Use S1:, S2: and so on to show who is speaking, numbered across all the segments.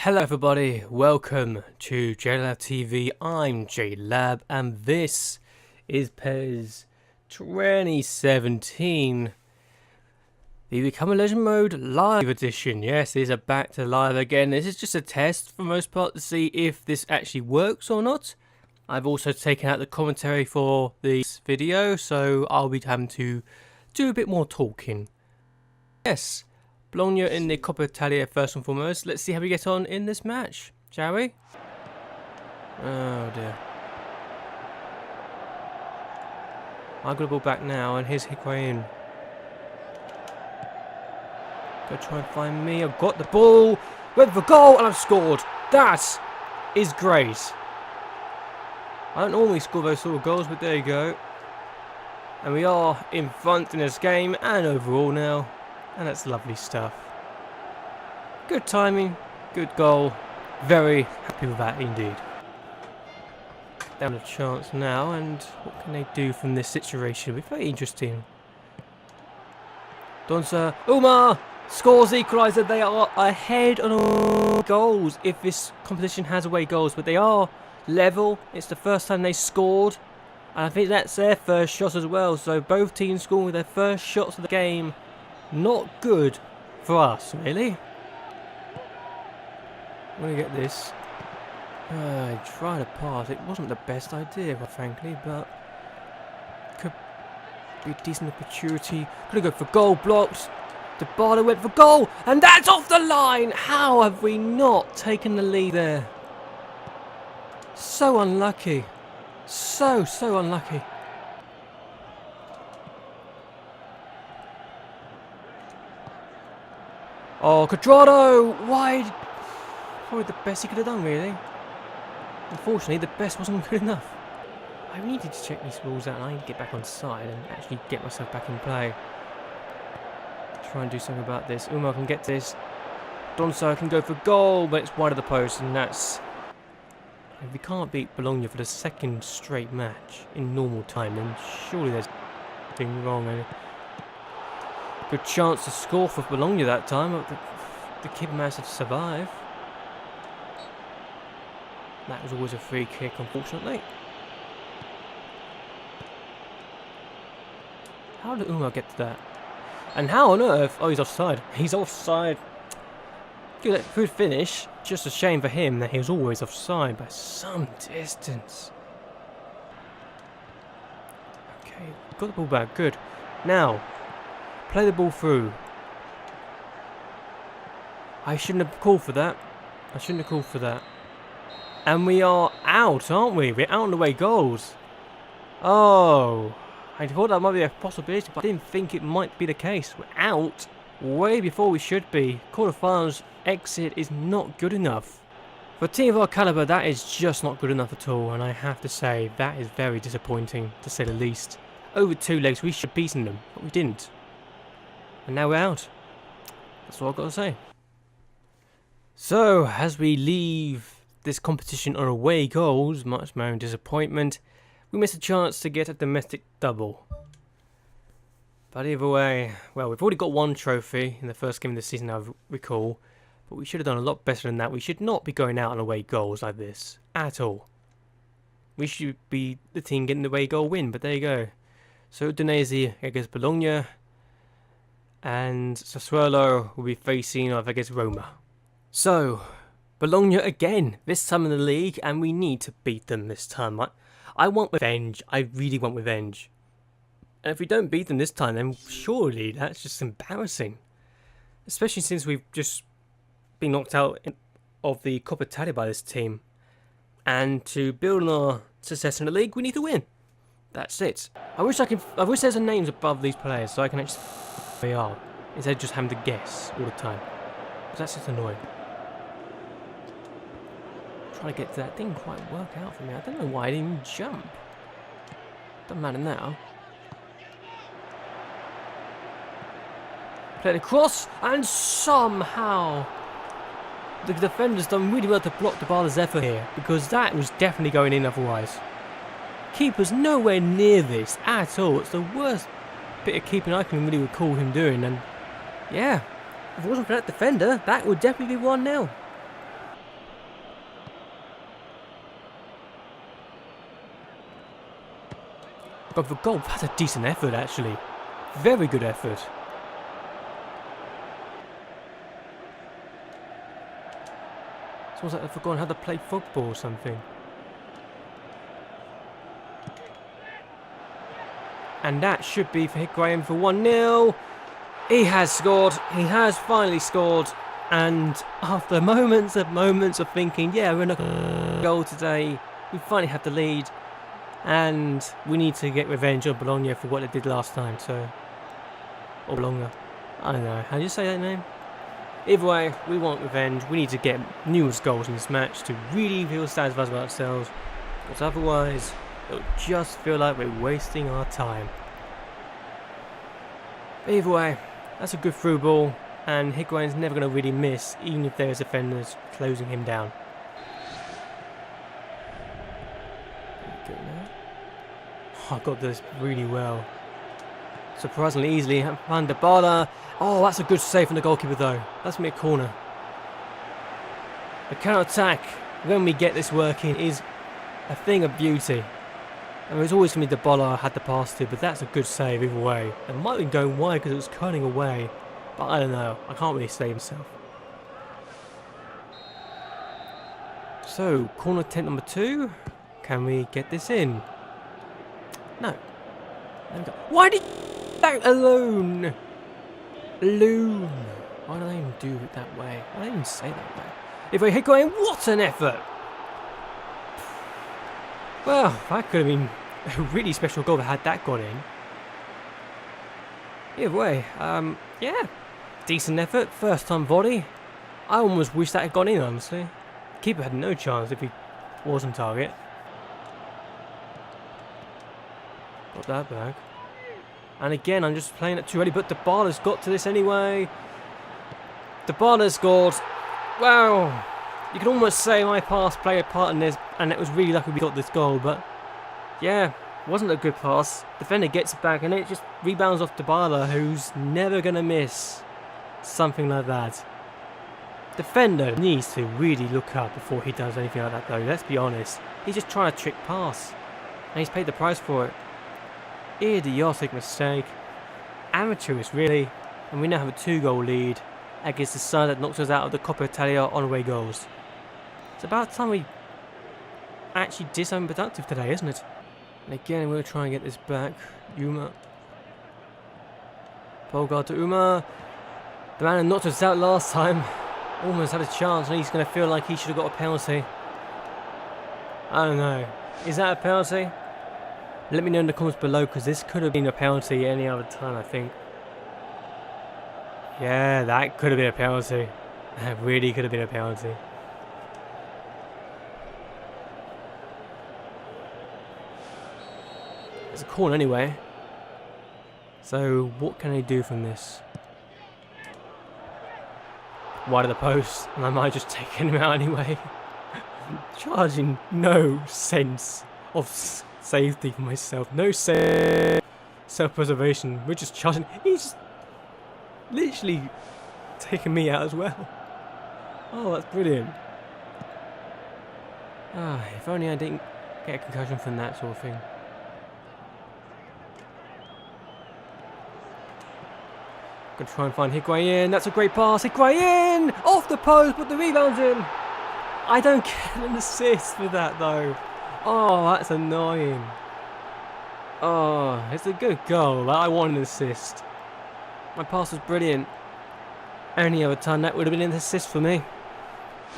S1: Hello everybody, welcome to JLABTV. I'm JLAB and this is PES 2017, the Become a Legend Mode Live Edition. Yes, these are back to live again. This is just a test for the most part to see if this actually works or not. I've also taken out the commentary for this video, so I'll be having to do a bit more talking. Yes. Bologna in the Coppa Italia first and foremost. Let's see how we get on in this match, shall we? Oh dear. I've got the ball back now, and here's Higuain. Go try and find me. I've got the ball. Went for goal, and I've scored. That is great. I don't normally score those sort of goals, but there you go. And we are in front in this game and overall now. And that's lovely stuff. Good timing, good goal. Very happy with that indeed. Down a chance now, and what can they do from this situation? It'll be very interesting. Donza, Umar scores the equaliser. They are ahead on all goals if this competition has away goals, but they are level. It's the first time they scored, and I think that's their first shot as well. So both teams scoring with their first shots of the game. Not good for us, really. I'm going to get this. I tried to pass. It wasn't the best idea, quite frankly, but could be a decent opportunity. Could have gone for goal, blocked. DeBardo went for goal, and that's off the line. How have we not taken the lead there? So unlucky. So unlucky. Oh, Quadrado! Wide! Probably the best he could have done, really. Unfortunately, the best wasn't good enough. I needed to check these rules out, and I need to get back on side and actually get myself back in play. Try and do something about this. Umar can get this. Donso can go for goal, but it's wide of the post, and that's... If we can't beat Bologna for the second straight match in normal time, then surely there's something wrong. And good chance to score for Bologna that time. The keeper managed to survive. That was always a free kick, unfortunately. How did Umar get to that? And how on earth? Oh, he's offside. He's offside. Good finish. Just a shame for him that he was always offside by some distance. Okay, got the ball back. Good. Now, play the ball through. I shouldn't have called for that. And we are out, aren't we? We're out on the way goals. Oh, I thought that might be a possibility, but I didn't think it might be the case. We're out way before we should be. Quarterfinals exit is not good enough. For a team of our caliber, that is just not good enough at all. And I have to say, that is very disappointing, to say the least. Over 2 legs, we should have beaten them, but we didn't. And now we're out. That's all I've got to say. So, as we leave this competition on away goals, much to my own disappointment, we missed a chance to get a domestic double. But either way, well, we've already got 1 trophy in the first game of the season, I recall. But we should have done a lot better than that. We should not be going out on away goals like this, at all. We should be the team getting the away goal win, but there you go. So, Udinese against Bologna. And Sassuolo will be facing off against Roma. So, Bologna again, this time in the league, and we need to beat them this time. I want revenge. I really want revenge. And if we don't beat them this time, then surely that's just embarrassing. Especially since we've just been knocked out of the Coppa Italia by this team. And to build on our success in the league, we need to win. That's it. I wish there's a names above these players so I can actually they are, instead of just having to guess all the time. Because that's just annoying. Trying to get to that didn't quite work out for me. I don't know why I didn't even jump. Doesn't matter now. Play the cross, and somehow the defender's done really well to block DeBardo's effort here, because that was definitely going in otherwise. Keeper's nowhere near this at all. It's the worst bit of keeping I can really recall him doing, and yeah, if it wasn't for that defender, that would definitely be 1-0. But for goal, that's a decent effort actually. Very good effort. It's almost like I've forgotten how to play football or something. And that should be for Graham for 1-0. He has scored. He has finally scored. And after moments of thinking, yeah, we're not going to goal today, we finally have the lead. And we need to get revenge on Bologna for what they did last time. So, or Bologna. I don't know. How do you say that name? Either way, we want revenge. We need to get numerous goals in this match to really feel satisfied about ourselves. Because otherwise, it'll just feel like we're wasting our time. Either way, that's a good through ball. And Higuain's never going to really miss, even if there's defenders closing him down. Oh, I got this really well. Surprisingly easily. Van der BAL. Oh, that's a good save from the goalkeeper though. That's me a corner. The counter-attack, when we get this working, is a thing of beauty. And there's always going to be the BAL I had to pass to, but that's a good save either way. It might have been going wide because it was curling away. But I don't know. I can't really save myself. So, corner attempt number 2. Can we get this in? No. There we go. Why did you out alone? Alone. Why did I even do it that way? Why did I even say that way? If I hit going, what an effort! Well, that could have been a really special goal if I had that got in. Either way, yeah. Decent effort, first time volley. I almost wish that had gone in, honestly. Keeper had no chance if he was on target. Got that back. And again, I'm just playing it too early, but the BAL has got to this anyway. The BAL has scored. Wow. You can almost say my pass played a part in this, and it was really lucky we got this goal, but yeah, wasn't a good pass. Defender gets it back, and it just rebounds off BAL, who's never going to miss something like that. Defender needs to really look up before he does anything like that, though. Let's be honest. He's just trying to trick pass, and he's paid the price for it. Idiotic mistake. Amateurish, really. And we now have a 2-goal lead against the side that knocks us out of the Coppa Italia on away goals. It's about time we actually did something productive today, isn't it? And again, we'll try and get this back. Uma. Pogard to Uma. The man who knocked us out last time almost had a chance, and he's going to feel like he should have got a penalty. I don't know. Is that a penalty? Let me know in the comments below, because this could have been a penalty any other time, I think. Yeah, that could have been a penalty. That really could have been a penalty. It's a corner anyway. So, what can I do from this? Wide of the post, and I might just take him out anyway. Charging no sense of safety for myself. No self-preservation. We're just charging. He's just literally taking me out as well. Oh, that's brilliant. Ah, if only I didn't get a concussion from that sort of thing. Gonna try and find Higuain. That's a great pass. Higuain! Off the post, but the rebound's in. I don't get an assist for that though. Oh, that's annoying. Oh, it's a good goal. I want an assist. My pass was brilliant. Any other time that would have been an assist for me.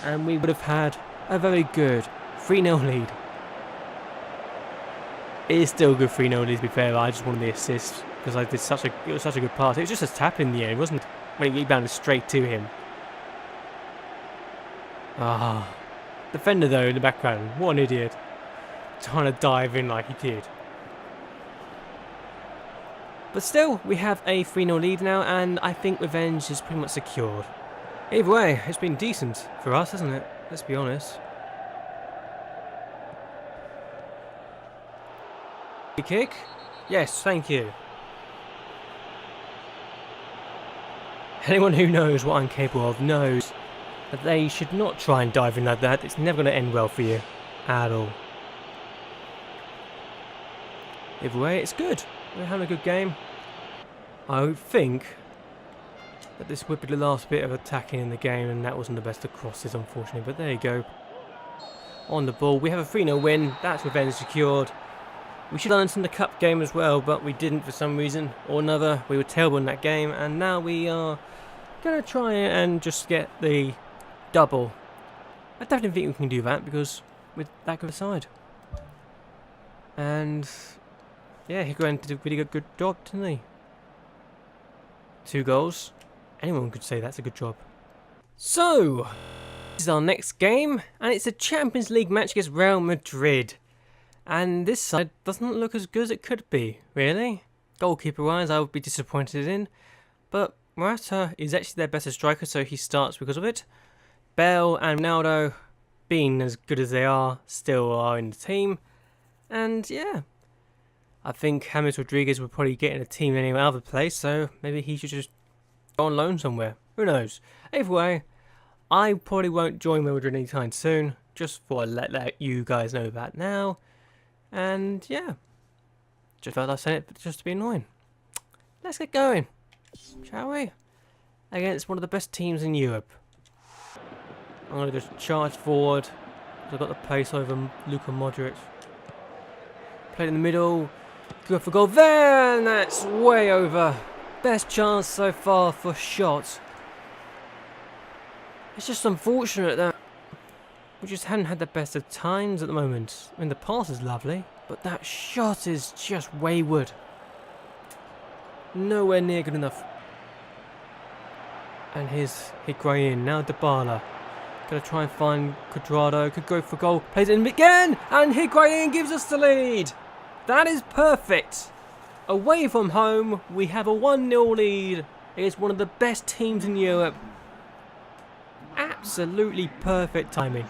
S1: And we would have had a very good 3-0 lead. It is still a good 3-0 lead to be fair, but I just wanted the assist because it was such a good pass. It was just a tap in the end, wasn't it? When he rebounded straight to him. Ah. Defender though in the background. What an idiot. Trying to dive in like he did. But still, we have a 3-0 lead now, and I think revenge is pretty much secured. Either way, it's been decent for us, hasn't it? Let's be honest. Kick? Yes, thank you. Anyone who knows what I'm capable of knows that they should not try and dive in like that. It's never going to end well for you. At all. Either way, it's good. We're having a good game. I would think that this would be the last bit of attacking in the game, and that wasn't the best of crosses, unfortunately. But there you go. On the ball, we have a 3-0 win. That's revenge secured. We should have done this in the cup game as well, but we didn't for some reason or another. We were terrible in that game, and now we are going to try and just get the double. I definitely think we can do that because with that good a side. And yeah, Higuain did a really good job, didn't he? 2 goals. Anyone could say that's a good job. So, this is our next game, and it's a Champions League match against Real Madrid. And this side doesn't look as good as it could be, really. Goalkeeper-wise, I would be disappointed in. But Morata is actually their better striker, so he starts because of it. BAL and Ronaldo, being as good as they are, still are in the team. And yeah, I think James Rodriguez will probably get in a team anywhere other place, so maybe he should just go on loan somewhere. Who knows? Either way, I probably won't join Real Madrid anytime soon. Just thought I'd let you guys know that now. And yeah, just felt I said it just to be annoying. Let's get going, shall we? Against one of the best teams in Europe. I'm going to just charge forward. I've got the pace over Luka Modric. Played in the middle. Go for goal there, and that's way over. Best chance so far for shots. It's just unfortunate that we just hadn't had the best of times at the moment. I mean, the pass is lovely, but that shot is just wayward. Nowhere near good enough. And here's Higuain, now BAL. Gonna try and find Cuadrado, could go for goal, plays it in again, and Higuain gives us the lead. That is perfect. Away from home, we have a 1-0 lead against one of the best teams in Europe. Absolutely perfect timing.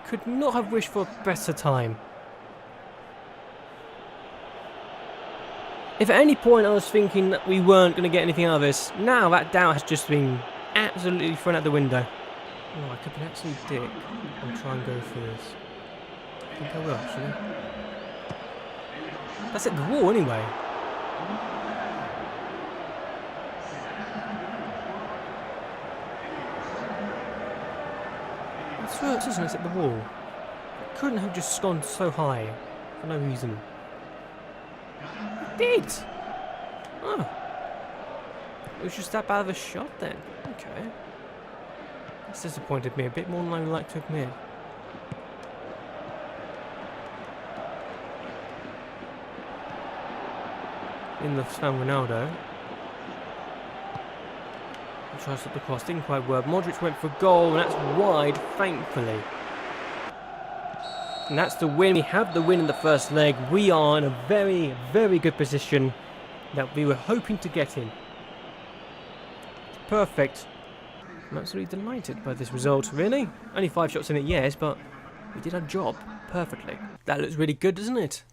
S1: Could not have wished for a better time. If at any point I was thinking that we weren't going to get anything out of this, now that doubt has just been absolutely thrown out the window. Oh, I could be an absolute dick and try and go for this. I think I will, actually. That's at the wall anyway. I swear it isn't, it's at the wall. It couldn't have just gone so high for no reason. It did! Oh. It was just that bad of a shot then. Okay. This disappointed me a bit more than I would like to admit. In the found Ronaldo. He tries to stop the cross, didn't quite work. Modric went for goal, and that's wide, thankfully. And that's the win. We have the win in the first leg. We are in a very, very good position that we were hoping to get in. Perfect. I'm absolutely delighted by this result, really. Only 5 shots in it, yes, but we did our job perfectly. That looks really good, doesn't it?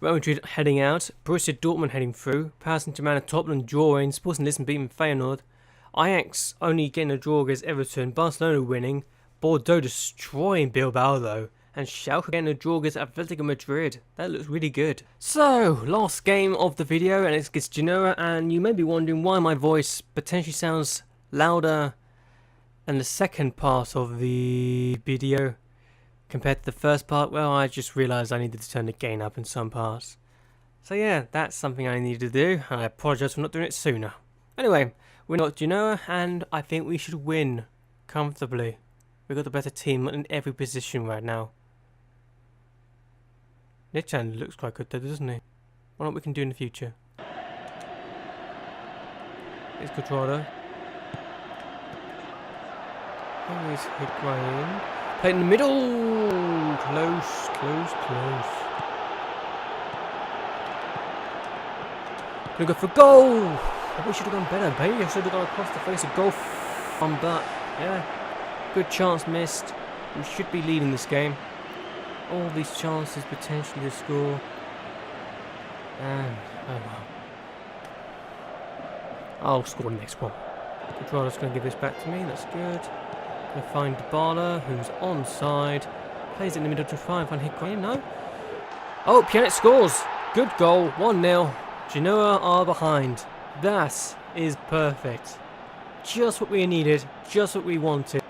S1: Real Madrid heading out, Borussia Dortmund heading through, Paris Saint-Germain drawing, Sporting Lisbon beating Feyenoord, Ajax only getting a draw against Everton, Barcelona winning, Bordeaux destroying Bilbao though, and Schalke getting a draw against Atletico Madrid. That looks really good. So, last game of the video, and it's against Genoa, and you may be wondering why my voice potentially sounds louder than the second part of the video compared to the first part. Well, I just realised I needed to turn the gain up in some parts. So yeah, that's something I needed to do, and I apologise for not doing it sooner. Anyway, we're not Genoa, and I think we should win comfortably. We've got the better team in every position right now. Nichan looks quite good though, doesn't he? What not we can do in the future. Here's Cuadrado. Here is Higuain. Play in the middle! Close, close, close. Gonna go for goal! I wish you'd have gone better. Maybe I should have gone across the face of goal. But, yeah. Good chance missed. We should be leading this game. All these chances potentially to score. And, oh well. I'll score the next one. Cuadrado's going to give this back to me. That's good. Going to find BAL, who's onside. Plays it in the middle to try and find Higuain. No. Oh, Pjanic scores. Good goal, 1-0. Genoa are behind. That is perfect. Just what we needed, just what we wanted.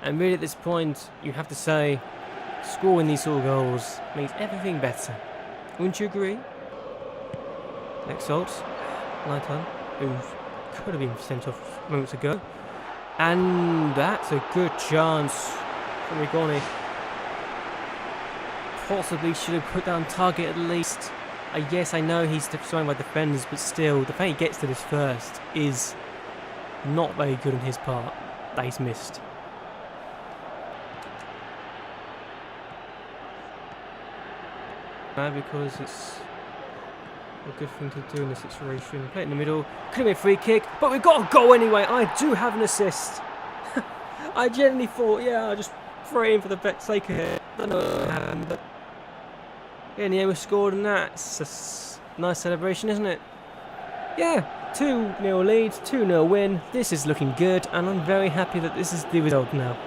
S1: And really at this point, you have to say, scoring these sort of goals makes everything better. Wouldn't you agree? Next salt, Nighton, who could have been sent off moments ago. And that's a good chance from Rigoni. Possibly should have put down target at least. Yes, I know he's surrounded by defenders, but still, the fact he gets to this first is not very good on his part that he's missed. Because it's a good thing to do in this situation. Play it in the middle. Could have been a free kick, but we got a goal anyway. I do have an assist. I genuinely thought, yeah, I'll just throw it in for the sake of it. I don't know what happened, but yeah, in the end we scored, and that's a nice celebration, isn't it? Yeah, 2-0 lead, 2-0 win. This is looking good, and I'm very happy that this is the result now.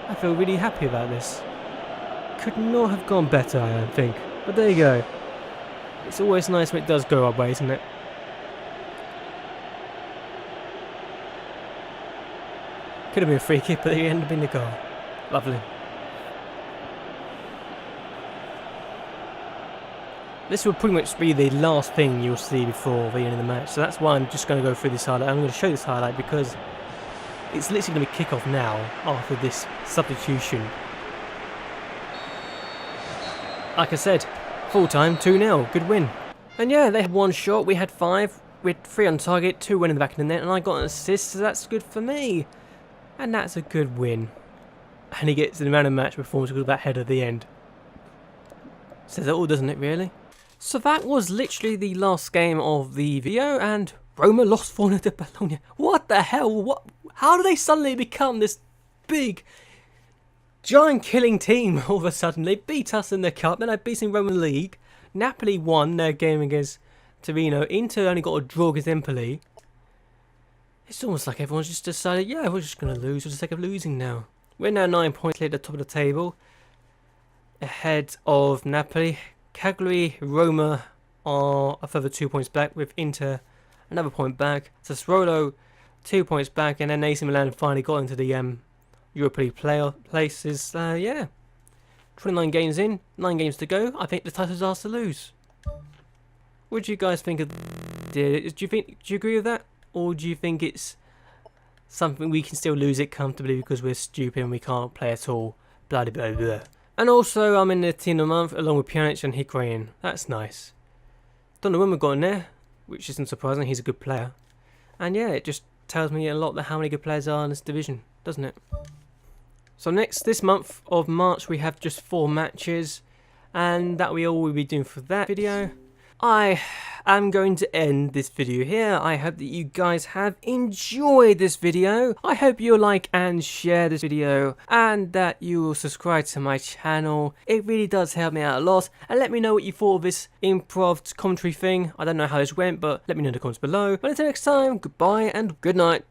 S1: I feel really happy about this. Could not have gone better, I don't think. But there you go. It's always nice when it does go our way, isn't it? Could have been a free kick, but it ended up being a goal. Lovely. This will pretty much be the last thing you'll see before the end of the match. So that's why I'm just going to go through this highlight. I'm going to show this highlight because it's literally going to be kick-off now after this substitution. Like I said, full time, 2-0, good win. And yeah, they had one shot, we had 5, we had 3 on target, 2 went in the back of the net, and I got an assist, so that's good for me. And that's a good win. And he gets the man of the match performance because of that header at the end. Says it all, doesn't it, really? So that was literally the last game of the video, and Roma lost 4-0 to Bologna. What the hell? What? How do they suddenly become this big, giant killing team all of a sudden? They beat us in the cup, then they beat in Roman League. Napoli won their game against Torino. Inter only got a draw against Empoli. It's almost like everyone's just decided, yeah, we're just going to lose for the sake of losing now. We're now 9 points at the top of the table, ahead of Napoli. Cagliari, Roma are a further 2 points back, with Inter another point back. Sassuolo 2 points back, and then AC Milan finally got into the Europa League places. Yeah, 29 games in, 9 games to go. I think the title's ours to lose. What do you guys think of it? Do you agree with that, or do you think it's something we can still lose it comfortably because we're stupid and we can't play at all? Blah blah blah blah. And also, I'm in the team of the month along with Pjanic and Higuain. That's nice. Don't know when we've got in there, which isn't surprising. He's a good player, and yeah, it just tells me a lot that how many good players are in this division, doesn't it? So this month of March, we have just 4 matches, and that will be doing for that video. I am going to end this video here. I hope that you guys have enjoyed this video. I hope you'll like and share this video, and that you will subscribe to my channel. It really does help me out a lot. And let me know what you thought of this improv commentary thing. I don't know how this went, but let me know in the comments below. But until next time, goodbye and good night.